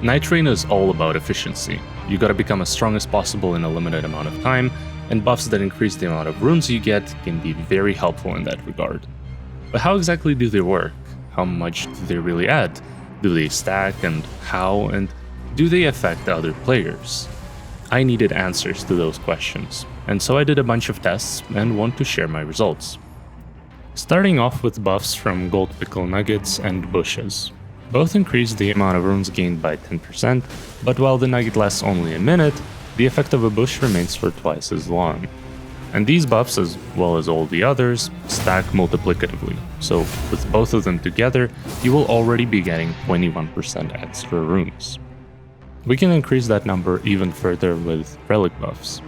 Nightreign is all about efficiency. You gotta become as strong as possible in a limited amount of time, and buffs that increase the amount of runes you get can be very helpful in that regard. But how exactly do they work? How much do they really add? Do they stack, and how, and do they affect other players? I needed answers to those questions, and so I did a bunch of tests and want to share my results. Starting off with buffs from gold pickle nuggets and bushes. Both increase the amount of runes gained by 10%, but while the nugget lasts only a minute, the effect of a bush remains for twice as long. And these buffs, as well as all the others, stack multiplicatively, so with both of them together, you will already be getting 21% extra runes. We can increase that number even further with relic buffs.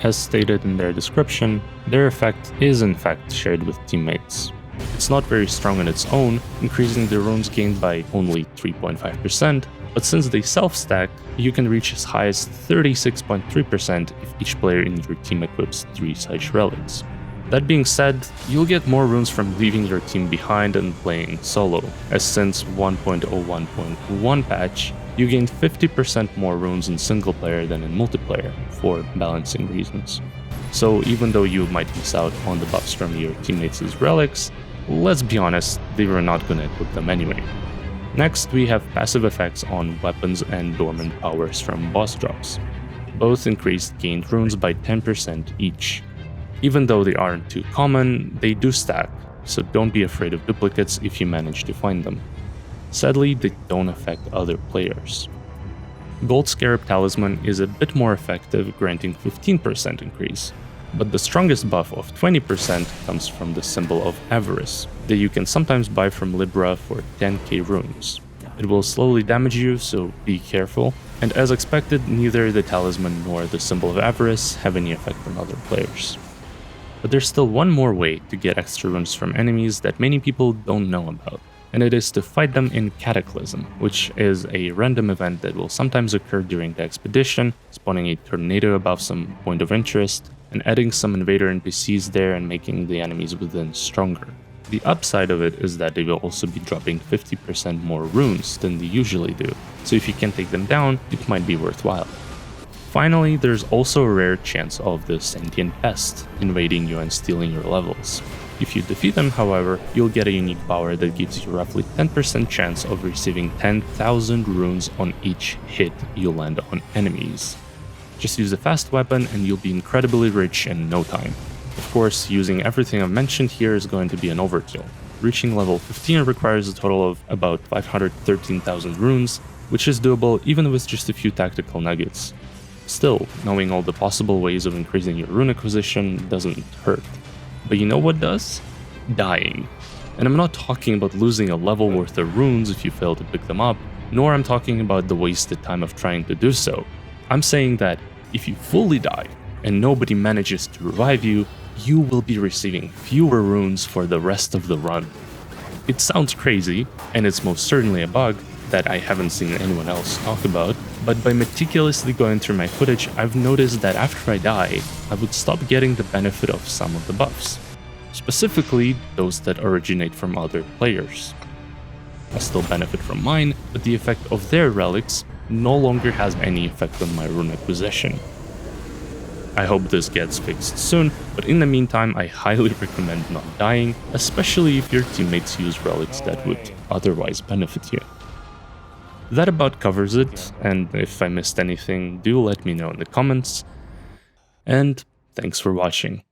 As stated in their description, their effect is in fact shared with teammates. It's not very strong on its own, increasing the runes gained by only 3.5%, but since they self-stack, you can reach as high as 36.3% if each player in your team equips 3 such relics. That being said, you'll get more runes from leaving your team behind and playing solo, as since 1.01.1 patch, you gain 50% more runes in single player than in multiplayer, for balancing reasons. So even though you might miss out on the buffs from your teammates' relics, let's be honest, they were not gonna equip them anyway. Next, we have passive effects on weapons and dormant powers from boss drops. Both increased gained runes by 10% each. Even though they aren't too common, they do stack, so don't be afraid of duplicates if you manage to find them. Sadly, they don't affect other players. Gold Scarab Talisman is a bit more effective, granting 15% increase, but the strongest buff of 20% comes from the symbol of Avarice, that you can sometimes buy from Libra for 10k runes. It will slowly damage you, so be careful, and as expected, neither the talisman nor the symbol of Avarice have any effect on other players. But there's still one more way to get extra runes from enemies that many people don't know about, and it is to fight them in Cataclysm, which is a random event that will sometimes occur during the expedition, spawning a tornado above some point of interest, and adding some invader NPCs there and making the enemies within stronger. The upside of it is that they will also be dropping 50% more runes than they usually do, so if you can take them down, it might be worthwhile. Finally, there's also a rare chance of the Sentient Pest invading you and stealing your levels. If you defeat them, however, you'll get a unique power that gives you roughly 10% chance of receiving 10,000 runes on each hit you land on enemies. Just use a fast weapon and you'll be incredibly rich in no time. Of course, using everything I've mentioned here is going to be an overkill. Reaching level 15 requires a total of about 513,000 runes, which is doable even with just a few tactical nuggets. Still, knowing all the possible ways of increasing your rune acquisition doesn't hurt. But you know what does? Dying. And I'm not talking about losing a level worth of runes if you fail to pick them up, nor I'm talking about the wasted time of trying to do so. I'm saying that if you fully die and nobody manages to revive you, you will be receiving fewer runes for the rest of the run. It sounds crazy, and it's most certainly a bug that I haven't seen anyone else talk about, but by meticulously going through my footage, I've noticed that after I die, I would stop getting the benefit of some of the buffs. Specifically, those that originate from other players. I still benefit from mine, but the effect of their relics no longer has any effect on my rune acquisition. I hope this gets fixed soon, but in the meantime I highly recommend not dying, especially if your teammates use relics that would otherwise benefit you. That about covers it, and if I missed anything, do let me know in the comments, and thanks for watching.